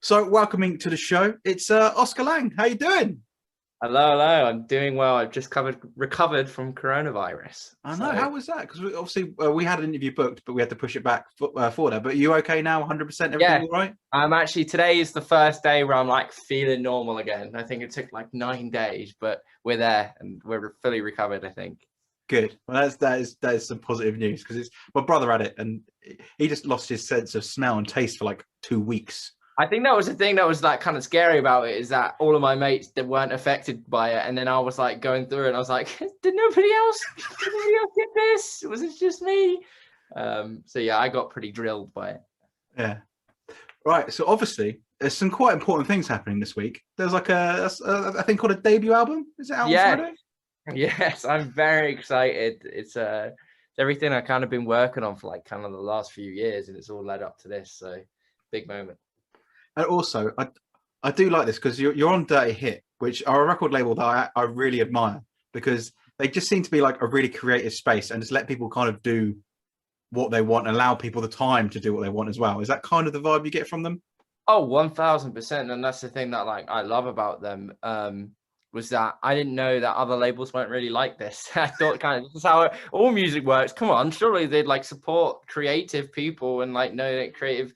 So, welcoming to the show, it's Oscar Lang. How you doing? Hello, hello. I'm doing well. I've just recovered from coronavirus. I know. So How was that? Because we had an interview booked, but we had to push it back for that. But are you okay now? 100%. Everything yeah, all right? I'm actually today is the first day where I'm like feeling normal again. I think it took like 9 days, but we're there and we're fully recovered, I think. Good. Well, that is some positive news because it's my brother had it and he just lost his sense of smell and taste for like 2 weeks. I think that was the thing that was like kind of scary about it, is that all of my mates that weren't affected by it, and then I was like going through it and I was like, did nobody else get this? Was it just me? So yeah, I got pretty drilled by it. Yeah. Right. So obviously, there's some quite important things happening this week. There's like a thing called a debut album. Is it out on Friday? Yes, I'm very excited. It's everything I kind of been working on for like kind of the last few years, and it's all led up to this. So big moment. And also, I do like this because you're on Dirty Hit, which are a record label that I really admire because they just seem to be like a really creative space and just let people kind of do what they want and allow people the time to do what they want as well. Is that kind of the vibe you get from them? Oh, 1000%. And that's the thing that like I love about them. Was that I didn't know that other labels weren't really like this. I thought kind of this is how all music works. Come on, surely they'd like support creative people and like know that creative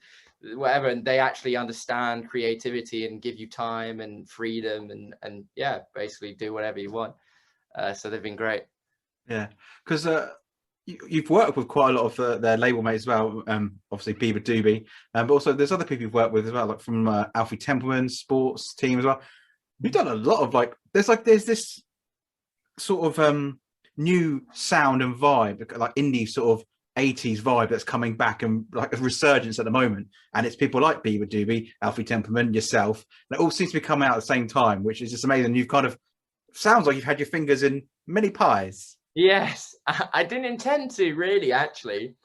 whatever, and they actually understand creativity and give you time and freedom and yeah, basically do whatever you want. So they've been great. Yeah, because you've worked with quite a lot of their label mates as well. Obviously Beaver Doobie, but also there's other people you've worked with as well, like from Alfie Templeman sports team as well. You've done a lot of like there's this sort of new sound and vibe, like indie sort of 80s vibe that's coming back and like a resurgence at the moment. And it's people like Beaver Doobie, Alfie Templeman, yourself, that all seems to be coming out at the same time, which is just amazing. You've kind of sounds like you've had your fingers in many pies. Yes, I didn't intend to really, actually.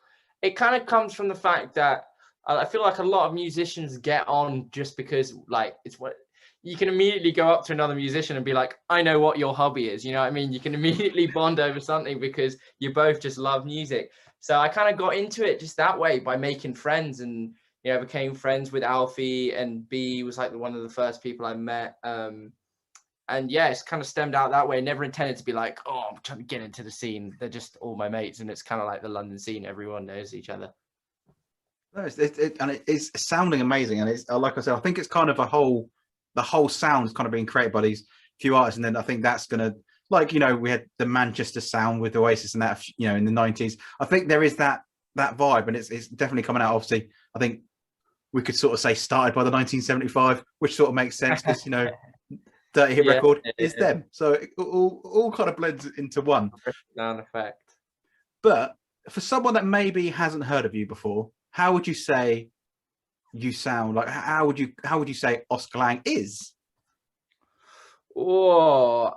It kind of comes from the fact that I feel like a lot of musicians get on just because like it's what you can immediately go up to another musician and be like, I know what your hobby is. You know what I mean? You can immediately bond over something because you both just love music. So I kind of got into it just that way by making friends, and became friends with Alfie, and B was like one of the first people I met. And yeah, it's kind of stemmed out that way. Never intended to be like, oh, I'm trying to get into the scene. They're just all my mates, and it's kind of like the London scene. Everyone knows each other. No, it's sounding amazing, and it's like I said, I think it's kind of the whole sound is kind of being created by these few artists, and then I think that's gonna we had the Manchester sound with Oasis and that in the 90s. I think there is that vibe, and it's definitely coming out. Obviously, I think we could sort of say started by the 1975, which sort of makes sense because Dirty Hit record is them, so it all kind of blends into one. Down effect. But for someone that maybe hasn't heard of you before, how would you say you sound? Like how would you say Oscar Lang is? Oh,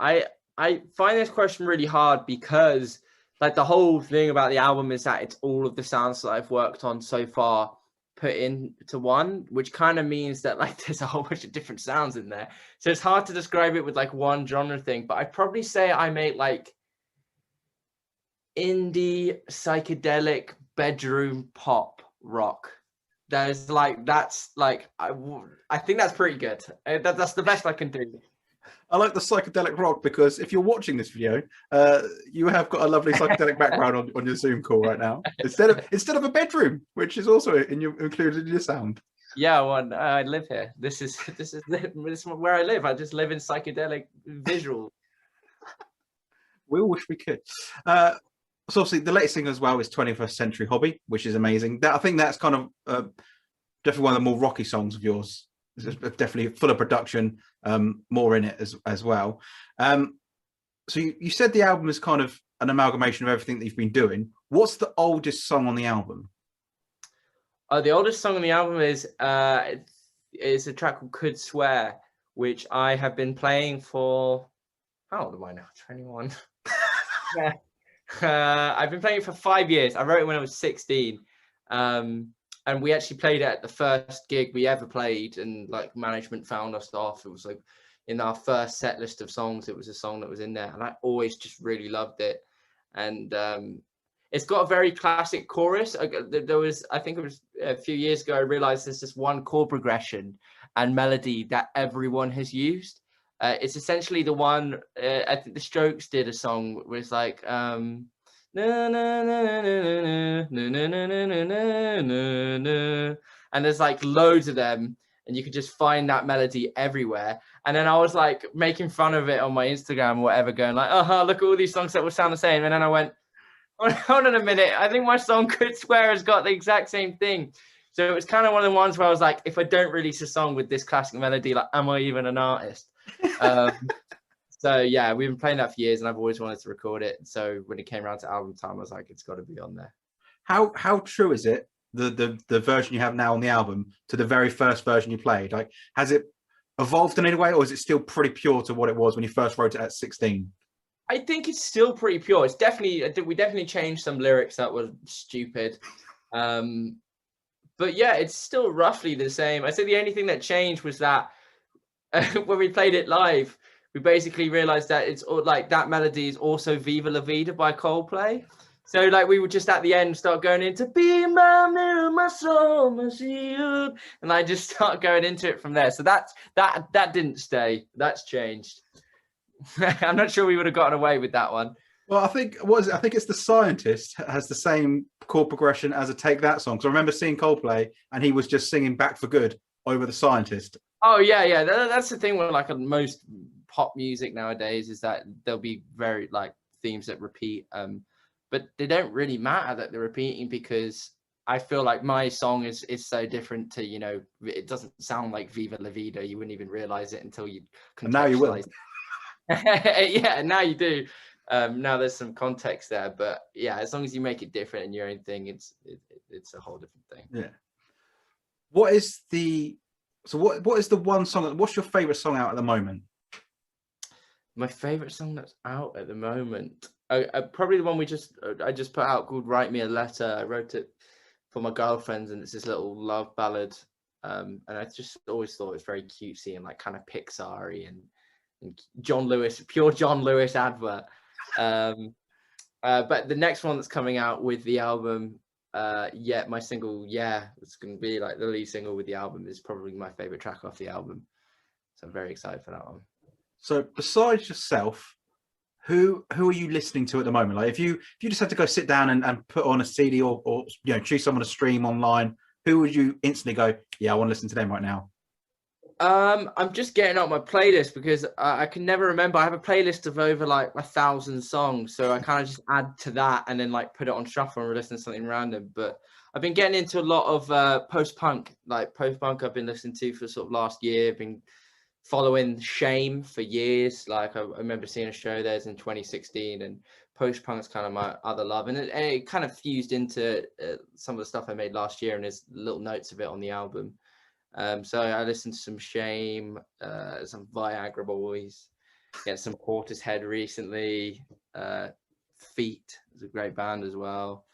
I find this question really hard because like the whole thing about the album is that it's all of the sounds that I've worked on so far put into one, which kind of means that like there's a whole bunch of different sounds in there. So it's hard to describe it with like one genre thing, but I'd probably say I make like indie psychedelic bedroom pop rock. I think that's pretty good. That's the best I can do. I like the psychedelic rock because if you're watching this video, you have got a lovely psychedelic background on your Zoom call right now, instead of a bedroom, which is also included in your sound. Yeah, well, I live here. This is where I live. I just live in psychedelic visual. We all wish we could. So obviously the latest thing as well is 21st Century Hobby, which is amazing. I think that's kind of definitely one of the more rocky songs of yours. It's definitely full of production, more in it as well. So you said the album is kind of an amalgamation of everything that you've been doing. What's the oldest song on the album? The oldest song on the album is a track called Could Swear, which I have been playing for, how old am I now? 21. Yeah. I've been playing it for 5 years. I wrote it when I was 16. And we actually played it at the first gig we ever played, and like management found us off. It was like in our first set list of songs, it was a song that was in there, and I always just really loved it. And it's got a very classic chorus. There was, I think it was a few years ago, I realized there's just one chord progression and melody that everyone has used. It's essentially the one, I think the Strokes did a song where it's like, na na na na na na na na na na na na, and there's like loads of them, and you can just find that melody everywhere. And then I was like making fun of it on my Instagram or whatever, going like, look at all these songs that will sound the same. And then I went, hold on a minute, I think my song Good Swear has got the exact same thing. So it was kind of one of the ones where I was like, if I don't release a song with this classic melody, like, am I even an artist? So yeah, we've been playing that for years, and I've always wanted to record it. So when it came around to album time, I was like, it's got to be on there. How true is it, the version you have now on the album, to the very first version you played? Like, has it evolved in any way, or is it still pretty pure to what it was when you first wrote it at 16? I think it's still pretty pure. It's definitely, we definitely changed some lyrics that were stupid. But yeah, it's still roughly the same. I say the only thing that changed was that when we played it live, we basically realized that it's like that melody is also Viva La Vida by Coldplay. So like we would just at the end start going into Be My Mirror, My Soul, My Shield, and I just start going into it from there. So that didn't stay. That's changed. I'm not sure we would have gotten away with that one. Well, I think I think it's The Scientist has the same chord progression as a Take That song. So I remember seeing Coldplay, and he was just singing Back for Good over The Scientist. Oh yeah. That's the thing with like most pop music nowadays, is that there'll be very like themes that repeat, but they don't really matter that they're repeating, because I feel like my song is so different to, you know, it doesn't sound like Viva La Vida. You wouldn't even realize it until you contextualize. And now you will. Yeah, now you do. Now there's some context there, but yeah, as long as you make it different and your own thing, it's a whole different thing. Yeah. What is the one song? What's your favorite song out at the moment? My favorite song that's out at the moment, probably the one I just put out called "Write Me a Letter." I wrote it for my girlfriend, and it's this little love ballad. And I just always thought it was very cutesy and like kind of Pixar-y and John Lewis, pure John Lewis advert. But the next one that's coming out with the album, my single, it's going to be like the lead single with the album, is probably my favorite track off the album. So I'm very excited for that one. So besides yourself, who are you listening to at the moment? Like if you just had to go sit down and put on a CD or you know, choose someone to stream online, who would you instantly go, yeah, I want to listen to them right now? I'm just getting up my playlist because I can never remember. I have a playlist of over like 1,000 songs, so I kind of just add to that and then like put it on shuffle and listen to something random. But I've been getting into a lot of post-punk. Like post-punk I've been listening to for sort of last year. I've been following Shame for years. Like I remember seeing a show theirs in 2016, and post-punk's kind of my other love, and it kind of fused into some of the stuff I made last year, and there's little notes of it on the album. So I listened to some Shame, some Viagra Boys, get some Portishead recently. Feet is a great band as well.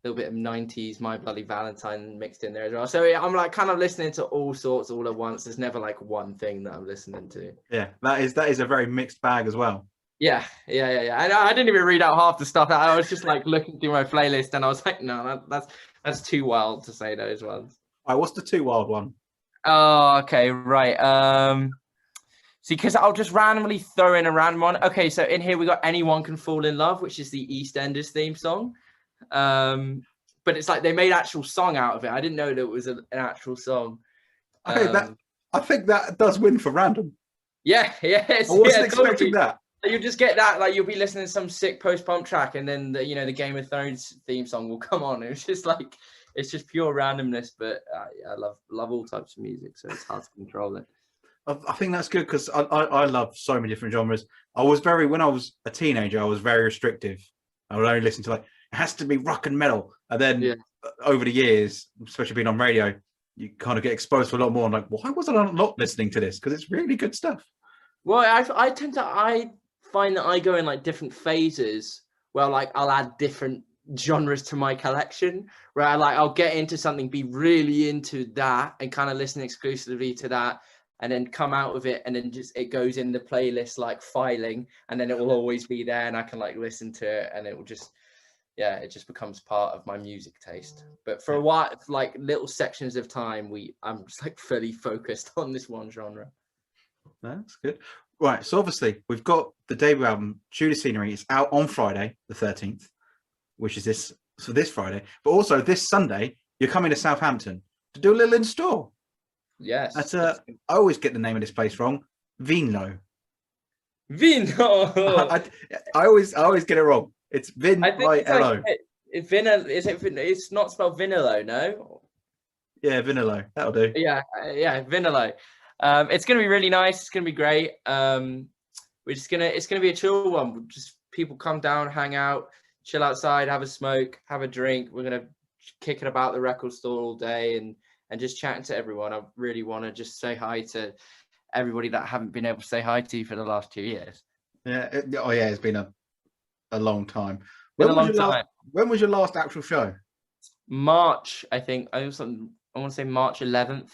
A little bit of 90s My Bloody Valentine mixed in there as well. So I'm like kind of listening to all sorts all at once. There's never like one thing that I'm listening to. Yeah, that is a very mixed bag as well. Yeah. I didn't even read out half the stuff. I was just like looking through my playlist, and I was like, no, that's too wild to say those ones. All right, what's the too wild one? Oh, okay, right. See, because I'll just randomly throw in a random one. Okay, so in here we got Anyone Can Fall in Love, which is the EastEnders theme song. But it's like they made actual song out of it. I didn't know that it was an actual song. Okay, I think that does win for random. Yeah. I wasn't expecting that. You just get that, like you'll be listening to some sick post-punk track, and then the Game of Thrones theme song will come on. It's just like, it's just pure randomness, but I love all types of music, so it's hard to control it. I think that's good because I love so many different genres. When I was a teenager, I was very restrictive. I would only listen to like, it has to be rock and metal. And then over the years, especially being on radio, you kind of get exposed to a lot more. I'm like, why wasn't I not listening to this? Because it's really good stuff. Well, I find that I go in like different phases where like I'll add different genres to my collection, where I'll get into something, be really into that, and kind of listen exclusively to that, and then come out of it, and then just it goes in the playlist like filing, and then it will always be there, and I can like listen to it, and it will just yeah, it just becomes part of my music taste. But for a while, like little sections of time, I'm just like fully focused on this one genre. That's good. Right, so obviously we've got the debut album, Tudor Scenery. It's out on Friday, the 13th, which is this Friday. But also this Sunday, you're coming to Southampton to do a little in-store. Yes. That's I always get the name of this place wrong. Vinlo. Vino. I always get it wrong. It's Vin I think like it's L-O. like it's not spelled Vinilo, no? Yeah, Vinilo. That'll do. Yeah, Vinilo. It's gonna be really nice. It's gonna be great. It's gonna be a chill one. Just people come down, hang out, chill outside, have a smoke, have a drink. We're gonna kick it about the record store all day and just chatting to everyone. I really want to just say hi to everybody that I haven't been able to say hi to for the last 2 years. Yeah. It's been a long time. Been a long time. When was your last actual show? March, I think. I want to say March 11th.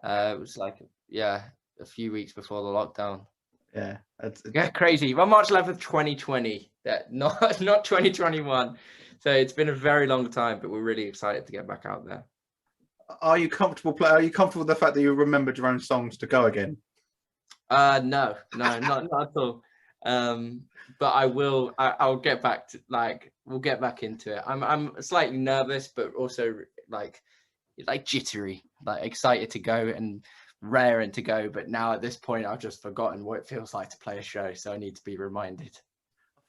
It was like a few weeks before the lockdown. Yeah. Yeah, crazy. Well, March 11th, 2020. That not 2021. So it's been a very long time, but we're really excited to get back out there. Are you comfortable with the fact that you remembered your own songs to go again? No, not at all. But I will. I'll get back to we'll get back into it. I'm slightly nervous, but also like jittery, like excited to go and raring to go. But now at this point, I've just forgotten what it feels like to play a show, so I need to be reminded.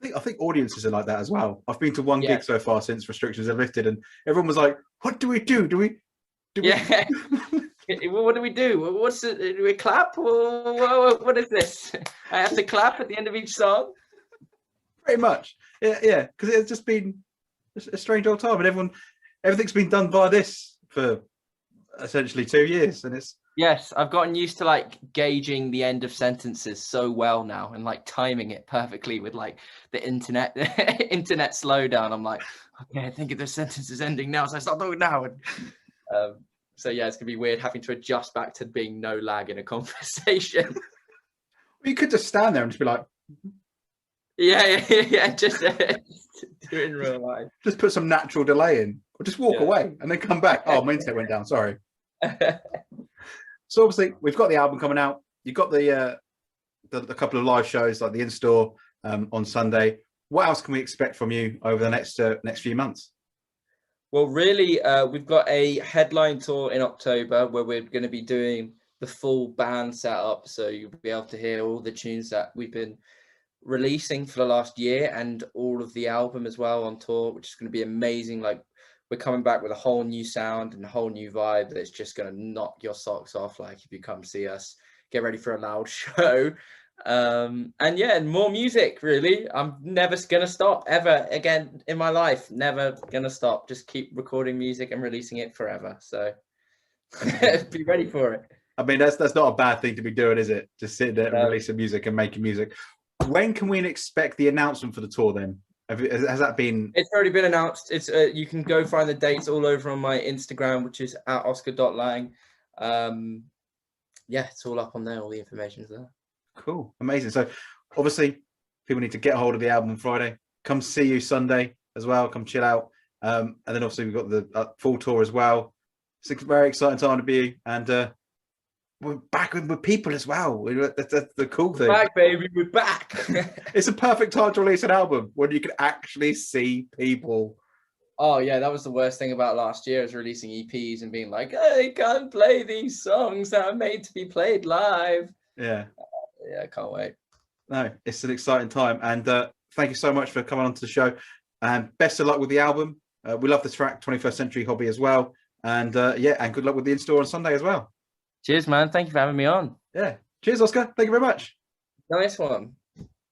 I think audiences are like that as well. I've been to one gig so far since restrictions are lifted, and everyone was like, "What do we do? Do we?" What do we do? What's it? Do we clap? What is this? I have to clap at the end of each song. Pretty much, yeah. Because it's just been a strange old time, and everything's been done by this for essentially 2 years, and it's. Yes, I've gotten used to like gauging the end of sentences so well now, and like timing it perfectly with like the internet slowdown. I'm like, okay, I think the sentence is ending now, so I start talking now. And, so yeah, it's gonna be weird having to adjust back to being no lag in a conversation. You could just stand there and just be like, yeah, just do it in real life. Just put some natural delay in, or just walk away and then come back. Oh, my internet went down. Sorry. So obviously we've got the album coming out. You've got the couple of live shows like the in-store on Sunday. What else can we expect from you over the next few months? Well, really, we've got a headline tour in October where we're going to be doing the full band setup. So you'll be able to hear all the tunes that we've been releasing for the last year and all of the album as well on tour, which is going to be amazing. Like, we're coming back with a whole new sound and a whole new vibe that's just going to knock your socks off. Like, if you come see us, get ready for a loud show. And more music, really. I'm never going to stop ever again in my life. Never going to stop. Just keep recording music and releasing it forever. So be ready for it. I mean, that's not a bad thing to be doing, is it? Just sitting there and releasing music and making music. When can we expect the announcement for the tour then? Has that been? It's already been announced. It's you can go find the dates all over on my Instagram, which is @oscar.lang. It's all up on there. All the information's there. Cool, amazing. So obviously people need to get hold of the album on Friday. Come see you Sunday as well. Come chill out. And then obviously we've got the full tour as well. It's a very exciting time to be, and we're back with people as well. That's the cool thing. We're back, baby. We're back. It's a perfect time to release an album when you can actually see people. Oh yeah, that was the worst thing about last year, is releasing EPs and being like, I can't play these songs that are made to be played live. Yeah. I can't wait. No, it's an exciting time, and thank you so much for coming on to the show, and best of luck with the album. We love the track 21st Century Hobby as well, and and good luck with the in-store on Sunday as well. Cheers, man. Thank you for having me on. Yeah. Cheers, Oscar. Thank you very much. Nice one.